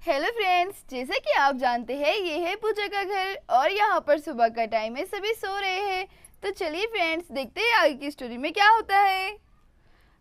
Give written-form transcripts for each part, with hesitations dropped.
Hello friends, जैसा कि आप जानते हैं ये है पूजा का घर और यहाँ पर सुबह का टाइम है, सभी सो रहे हैं। तो चलिए फ्रेंड्स, देखते हैं आगे की स्टोरी में क्या होता है।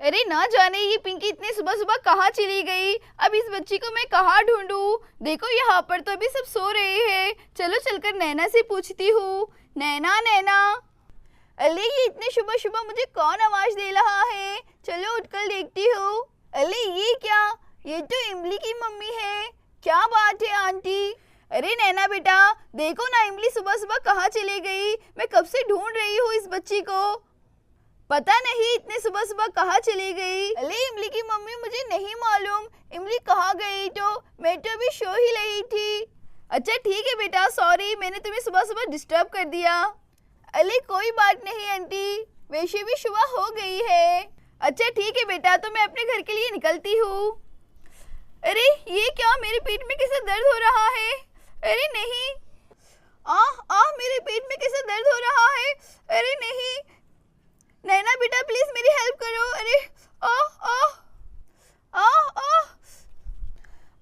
अरे ना जाने ये पिंकी इतनी सुबह सुबह कहाँ चली गई। अब इस बच्ची को मैं कहाँ ढूंढूं। देखो यहाँ पर तो अभी सब सो रहे हैं। चलो चलकर नैना से पूछती हूँ। नैना नैना, अले ये इतने सुबह सुबह मुझे कौन आवाज दे रहा है। चलो उठकर देखती हूँ। अले ये क्या, ये तो इमली की मम्मी है। क्या बात है आंटी। अरे नैना बेटा, देखो ना इमली सुबह सुबह कहाँ चली गई। मैं कब से ढूंढ रही हूँ इस बच्ची को। पता नहीं इतने सुबह सुबह कहाँ चली गई। अरे इमली की मम्मी मुझे नहीं मालूम इमली कहाँ गई। तो मैं तो अभी सो ही रही थी। अच्छा ठीक है बेटा, सॉरी मैंने तुम्हें सुबह सुबह डिस्टर्ब कर दिया। अरे कोई बात नहीं आंटी, वैसे भी सुबह हो गई है। अच्छा ठीक है बेटा, तो मैं अपने घर के लिए निकलती हूँ। अरे ये क्या, मेरे पेट में कैसा दर्द हो रहा है। अरे नहीं, मेरे पेट में कैसा दर्द हो रहा है। अरे नहीं, नैना बेटा प्लीज मेरी हेल्प करो। अरे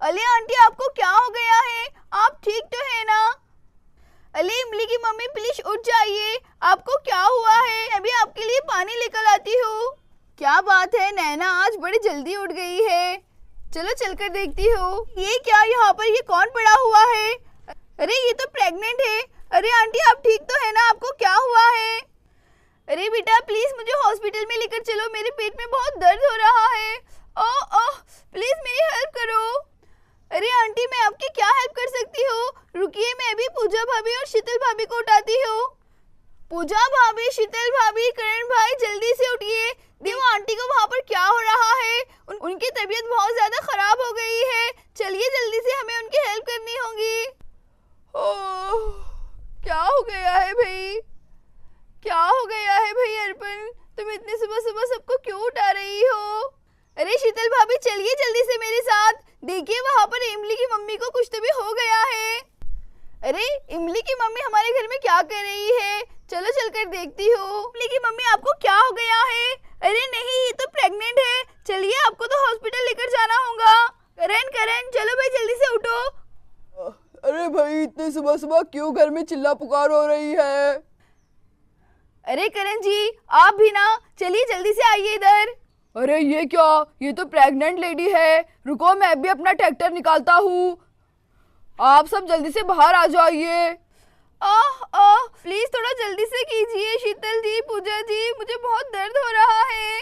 अले आंटी आपको क्या हो गया है, आप ठीक तो है ना। अले इमली की मम्मी प्लीज उठ जाइए, आपको क्या हुआ है। अभी आपके लिए पानी लेकर आती हूँ। क्या बात है, नैना आज बड़ी जल्दी उठ गई है। चलो चलकर देखती हूँ। ये क्या, यहाँ पर ये कौन पड़ा हुआ है। अरे ये तो प्रेग्नेंट है। अरे आंटी आप ठीक तो है ना, आपको क्या हुआ है। अरे बेटा प्लीज मुझे हॉस्पिटल में लेकर चलो, मेरे पेट में बहुत दर्द हो रहा है। प्लीज मेरी हेल्प करो। अरे आंटी मैं आपकी क्या हेल्प कर सकती हूँ। रुकिए, मैं अभी पूजा भाभी और शीतल भाभी को उठाती हूँ। पूजा भाभी, शीतल भाभी, करण भाई जल्दी से उठिए। देखो आंटी को वहाँ पर क्या हो रहा है। उनकी तबीयत बहुत ज्यादा खराब हो गई है। चलिए जल्दी से हमें उनकी हेल्प करनी होगी। क्या हो गया है भाई, क्या हो गया है भाई अर्पण, तुम इतनी सुबह सुबह सबको क्यों उठा रही हो। अरे शीतल भाभी चलिए जल्दी से मेरे साथ। देखिए वहाँ पर इमली की मम्मी को कुछ तो भी हो गया है। अरे इमली की मम्मी हमारे घर में क्या कर रही है, चलो चलकर देखती हूँ। इमली की मम्मी आपको क्या हो गया है। अरे नहीं, ये तो प्रेग्नेंट है। चलिए आपको तो हॉस्पिटल लेकर जाना होगा। करण करण चलो भाई जल्दी से उठो। अरे भाई इतने सुबह सुबह क्यों घर में चिल्ला पुकार हो रही है। अरे करण जी आप भी ना, चलिए जल्दी से आइए इधर। अरे ये क्या, ये तो प्रेग्नेंट लेडी है। रुको मैं भी अपना ट्रैक्टर निकालता हूँ, आप सब जल्दी से बाहर आ जाइए। प्लीज थोड़ा जल्दी से कीजिए शीतल जी, पूजा जी, मुझे बहुत दर्द हो रहा है।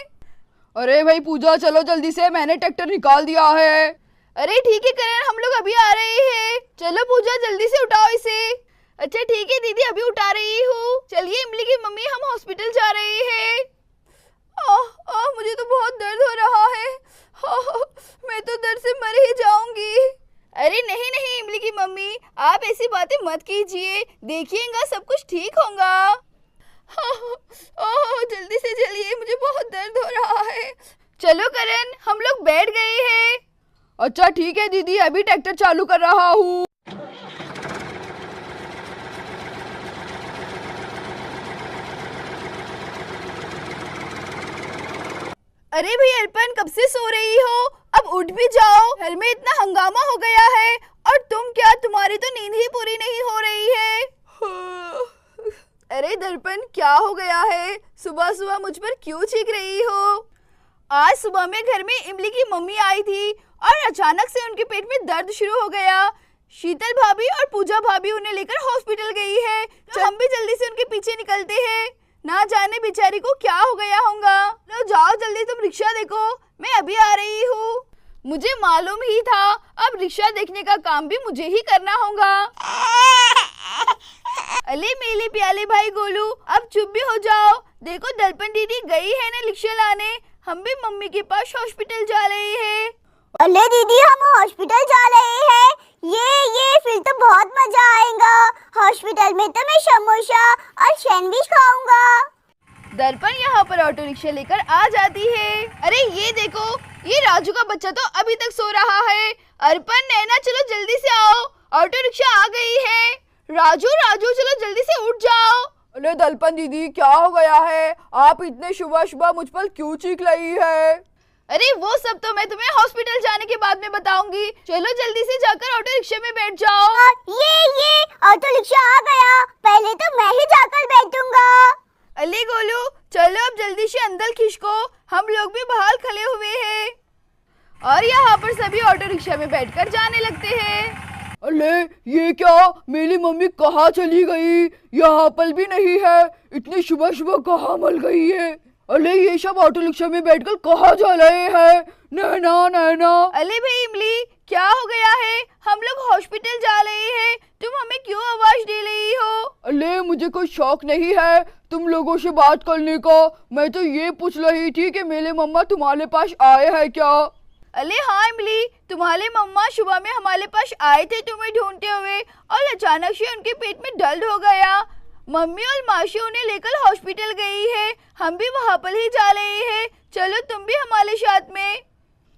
अरे भाई पूजा चलो जल्दी से, मैंने ट्रैक्टर निकाल दिया है। अरे ठीक है करण, हम लोग अभी आ रहे हैं। चलो पूजा जल्दी से उठाओ इसे। अच्छा ठीक है दीदी, अभी उठा रही हूँ। चलिए इमली की मम्मी हम हॉस्पिटल जा रहे हैं। मुझे तो बहुत दर्द हो रहा है। मैं तो दर्द से मर ही जाऊंगी। अरे नहीं नहीं इमली की मम्मी, आप ऐसी बातें मत कीजिए, देखिएगा सब कुछ ठीक होगा। जल्दी से चलिए, मुझे बहुत दर्द हो रहा है। चलो करण हम लोग बैठ गए हैं। अच्छा ठीक है दीदी, अभी ट्रैक्टर चालू कर रहा हूँ। अरे भाई अर्पण कब से सो रही हो, अब उठ भी जाओ। घर में इतना हंगामा हो गया है और तुम क्या, तुम्हारी तो नींद ही पूरी नहीं हो रही है। अरे दर्पण क्या हो गया है, सुबह सुबह मुझ पर क्यों चीख रही हो। आज सुबह में घर में इमली की मम्मी आई थी और अचानक से उनके पेट में दर्द शुरू हो गया। शीतल भाभी और पूजा भाभी उन्हें लेकर हॉस्पिटल गई है। तो हम भी जल्दी से उनके पीछे निकलते हैं, ना जाने बेचारी को क्या हो गया होगा। लो जाओ जल्दी, तुम रिक्शा देखो, मैं अभी आ रही हूँ। मुझे मालूम ही था, अब रिक्शा देखने का काम भी मुझे ही करना होगा। अले मेले प्याले भाई गोलू, अब चुप भी हो जाओ। देखो दर्पण दीदी गई है ना रिक्शा लाने, हम भी मम्मी के पास हॉस्पिटल जा रहे हैं। अले दीदी हम हॉस्पिटल जा रहे हैं। ये फिर तो बहुत मजा आएगा। हॉस्पिटल में तो मैं समोसा और सैंडविच खाऊंगा। दर्पण यहाँ पर ऑटो रिक्शा लेकर आ जाती है। अरे ये देखो, ये राजू का बच्चा तो अभी तक सो रहा है। अर्पण नैना चलो जल्दी से आओ, ऑटो रिक्शा आ गई है। राजू राजू चलो जल्दी से उठ जाओ। अरे दर्पण दीदी क्या हो गया है, आप इतने सुबह सुबह मुझ पर क्यों चीख रही है। अरे वो सब तो मैं तुम्हें हॉस्पिटल जाने के बाद में बताऊंगी। चलो जल्दी से जाकर ऑटो रिक्शा में बैठ जाओ। ये ऑटो रिक्शा आ गया, पहले तो मैं ही जाकर बैठूंगा। अली गोलू चलो अब जल्दी से अंदर खिसको, हम लोग भी बाहर खड़े हुए हैं। और यहाँ पर सभी ऑटो रिक्शा में बैठकर जाने लगते हैं। अरे ये क्या, मेरी मम्मी कहाँ चली गई? यहाँ पर भी नहीं है, इतनी सुबह सुबह कहाँ मल गई है? अरे ये सब ऑटो रिक्शा में बैठकर कहाँ जा रहे हैं? नैना नैना। अली भाई इमली क्या हो गया है? हम लोग हॉस्पिटल जा रहे हैं, तुम हमें क्यों आवाज दे रही हो? अरे मुझे कोई शौक नहीं है तुम लोगों से बात करने का, मैं तो ये पूछ रही थी कि मेरे मम्मा तुम्हारे पास आए हैं क्या? अरे हाँ इमली, तुम्हारे मम्मा सुबह में हमारे पास आए थे तुम्हें ढूंढते हुए, और अचानक से उनके पेट में दर्द हो गया। मम्मी और मासी उन्हें लेकर हॉस्पिटल गई है, हम भी वहाँ पर ही जा रहे हैं, चलो तुम भी हमारे साथ में।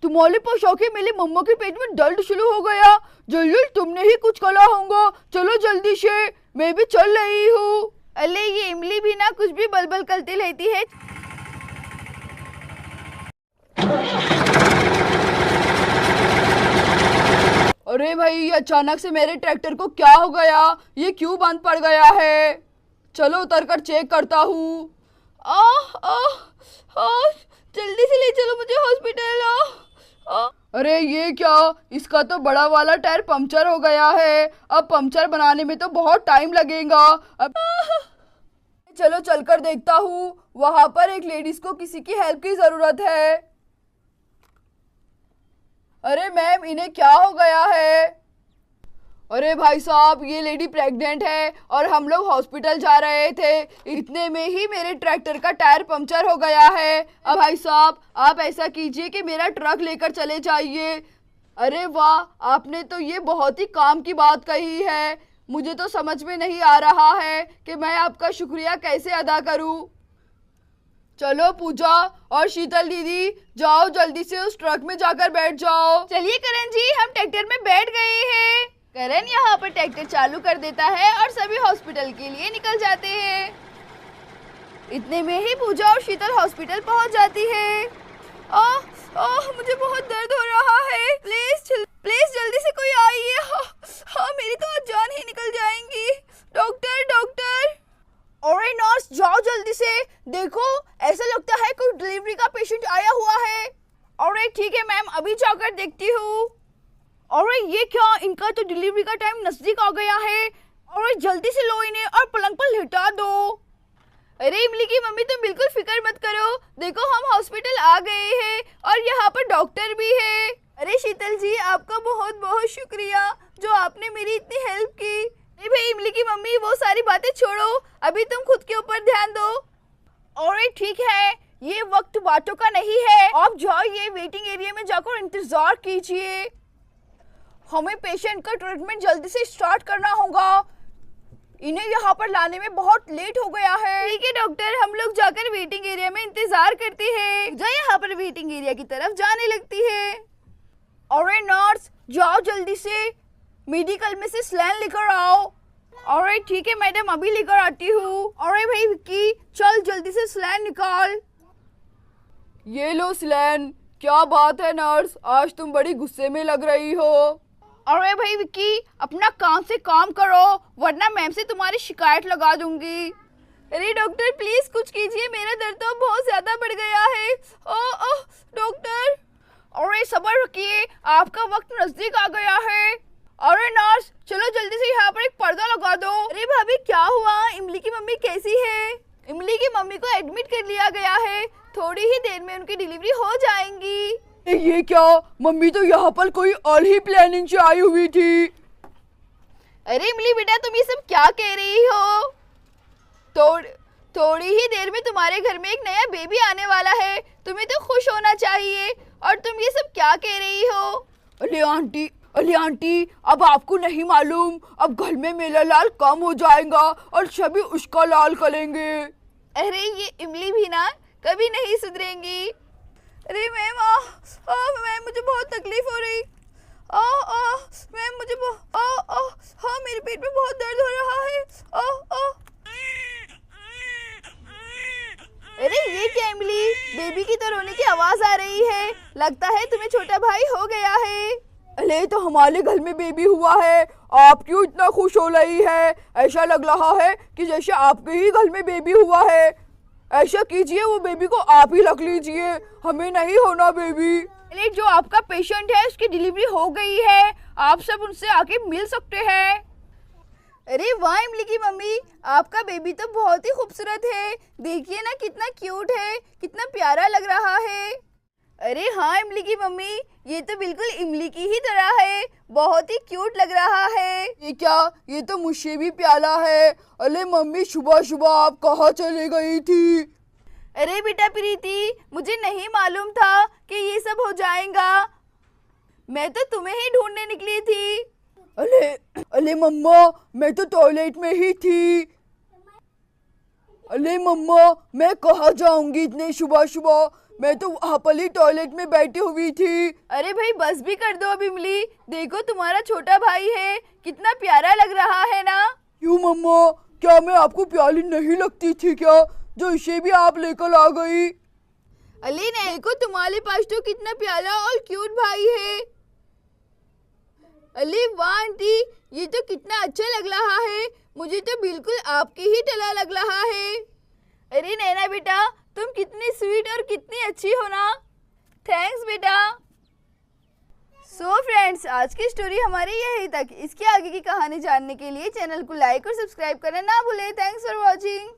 तुम्हारे पास आके मेरी मम्मा के पेट में दर्द शुरू हो गया, जल्दी तुमने ही कुछ करा होगा, चलो जल्दी से, मैं भी चल रही हूँ। अरे ये इमली भी ना कुछ भी बलबल करती रहती है। अरे भाई अचानक से मेरे ट्रैक्टर को क्या हो गया? ये क्यों बंद पड़ गया है? चलो उतरकर चेक करता हूँ। जल्दी से ले चलो मुझे हॉस्पिटल। अरे ये क्या, इसका तो बड़ा वाला टायर पंक्चर हो गया है, अब पंक्चर बनाने में तो बहुत टाइम लगेगा। अब चलो चलकर देखता हूँ, वहाँ पर एक लेडीज को किसी की हेल्प की जरूरत है। अरे मैम इन्हें क्या हो गया है? अरे भाई साहब ये लेडी प्रेग्नेंट है और हम लोग हॉस्पिटल जा रहे थे, इतने में ही मेरे ट्रैक्टर का टायर पंक्चर हो गया है। अब भाई साहब आप ऐसा कीजिए कि मेरा ट्रक लेकर चले जाइए। अरे वाह, आपने तो ये बहुत ही काम की बात कही है, मुझे तो समझ में नहीं आ रहा है कि मैं आपका शुक्रिया कैसे अदा करूं। चलो पूजा और शीतल दीदी जाओ जल्दी से उस ट्रक में जाकर बैठ जाओ। चलिए करण जी हम ट्रैक्टर में बैठ गए हैं। करण यहाँ पर ट्रैक्टर चालू कर देता है और सभी हॉस्पिटल के लिए निकल जाते हैं। इतने में ही पूजा और शीतल हॉस्पिटल पहुँच जाती है। मुझे बहुत दर्द हो रहा है, प्लीज जल्दी से कोई आइए। मेरी तो आज जान ही निकल जाएंगी। Doctor doctor. अरे नर्स जाओ जल्दी से, देखो ऐसा लगता है कोई डिलीवरी का पेशेंट आया हुआ है। अरे ठीक है मैम, अभी जाकर देखती हूँ। अरे ये क्या, इनका तो डिलीवरी का टाइम नजदीक आ गया है। अरे जल्दी से लो इन्हें और पलंग पर लिटा दो। अरे इमली की मम्मी तुम बिल्कुल फिक्र मत करो, देखो हम हॉस्पिटल आ गए हैं और यहाँ पर डॉक्टर भी है। अरे शीतल जी आपका बहुत बहुत शुक्रिया जो आपने मेरी इतनी हेल्प की। अरे भाई इमली की मम्मी वो सारी बातें छोड़ो, अभी तुम खुद के ऊपर ध्यान दो। अरे ठीक है, ये वक्त बातों का नहीं है, आप जाइए वेटिंग एरिया में जाकर इंतजार कीजिए, हमें पेशेंट का ट्रीटमेंट जल्दी से स्टार्ट करना होगा, इन्हें यहाँ पर लाने में बहुत लेट हो गया है। ठीक है डॉक्टर, हम लोग जाकर वेटिंग एरिया में इंतजार करते हैं। जो यहाँ पर वेटिंग एरिया की तरफ जाने लगती है। अरे नर्स जाओ जल्दी से मेडिकल में से स्लैन लेकर आओ। अरे ठीक है मैडम अभी लेकर आती हूँ। अरे भाई विक्की चल जल्दी से स्लैन निकाल। ये लो स्लैन। क्या बात है नर्स, आज तुम बड़ी गुस्से में लग रही हो। अरे भाई विक्की अपना काम से काम करो वरना मैम से तुम्हारी शिकायत लगा दूंगी। अरे डॉक्टर प्लीज कुछ कीजिए, मेरा दर्द तो बहुत ज्यादा बढ़ गया है। ओह डॉक्टर। अरे सब्र रखिए, आपका वक्त नजदीक आ गया है। अरे नर्स चलो जल्दी से यहाँ पर एक पर्दा लगा दो। अरे भाभी क्या हुआ, इमली की मम्मी कैसी है? इमली की मम्मी को एडमिट कर लिया गया है, थोड़ी ही देर में उनकी डिलीवरी हो जाएंगी। ये क्या, मम्मी तो यहाँ पर कोई और ही प्लानिंग से आई हुई थी। अरे इमली बेटा तुम ये सब क्या कह रही हो? थोड़ी ही देर में तुम्हारे घर में एक नया बेबी आने वाला है, तुम्हें तो खुश होना चाहिए, और तुम ये सब क्या कह रही हो? अरे आंटी अब आपको नहीं मालूम, अब घर में मेरा लाल कम हो जाएगा और सभी उसका लाल करेंगे। अरे ये इमली भी ना कभी नहीं सुधरेंगी। अरे मैम मैम मुझे बहुत तकलीफ हो रही। मैम मुझे हाँ मेरे पेट में बहुत दर्द हो रहा है। अरे ये क्या इमली, बेबी की तो रोने की आवाज आ रही है। अरे तो हमारे घर में बेबी हुआ है, आप क्यों इतना खुश हो रही है? ऐसा लग रहा है कि जैसे आपके ही घर में बेबी हुआ है। ऐसा कीजिए, वो बेबी को आप ही रख लीजिए, हमें नहीं होना बेबी। अरे जो आपका पेशेंट है उसकी डिलीवरी हो गई है, आप सब उनसे आके मिल सकते हैं। अरे वाह इमली की मम्मी, आपका बेबी तो बहुत ही खूबसूरत है। देखिए ना कितना क्यूट है, कितना प्यारा लग रहा है। अरे हाँ इमली की मम्मी, ये तो बिल्कुल इमली की ही तरह है, बहुत ही क्यूट लग रहा है। ये क्या, ये तो मुझसे भी प्यारा है। अरे मम्मी, सुबह सुबह आप कहाँ चले गई थी? अरे बेटा प्रीति, मुझे नहीं मालूम था कि ये सब हो जाएगा, मैं तो तुम्हें ही ढूंढने निकली थी। अरे अरे मम्मा, मैं तो टॉयलेट में ही थी। अरे मम्मा, मैं कहाँ जाऊंगी इतने सुबह सुबह, मैं तो वहाँ पर ही टॉयलेट में बैठी हुई थी। अरे भाई बस भी कर दो अब इमली, देखो तुम्हारा छोटा भाई है, कितना प्यारा लग रहा है ना। क्यों मम्मा, क्या मैं आपको प्यारी नहीं लगती थी क्या, जो इसे भी आप लेकर आ गई? अली ने देखो तुम्हारे पास तो कितना प्यारा और क्यूट भाई है। अली वाह आंटी, ये तो कितना अच्छा लग रहा है, मुझे तो बिल्कुल आपकी ही तरह लग रहा है। अरे नैना बेटा, तुम कितनी स्वीट और कितनी अच्छी हो ना। थैंक्स बेटा। सो फ्रेंड्स, आज की स्टोरी हमारी यही तक। इसके आगे की कहानी जानने के लिए चैनल को लाइक और सब्सक्राइब करना ना भूलें। Thanks for watching.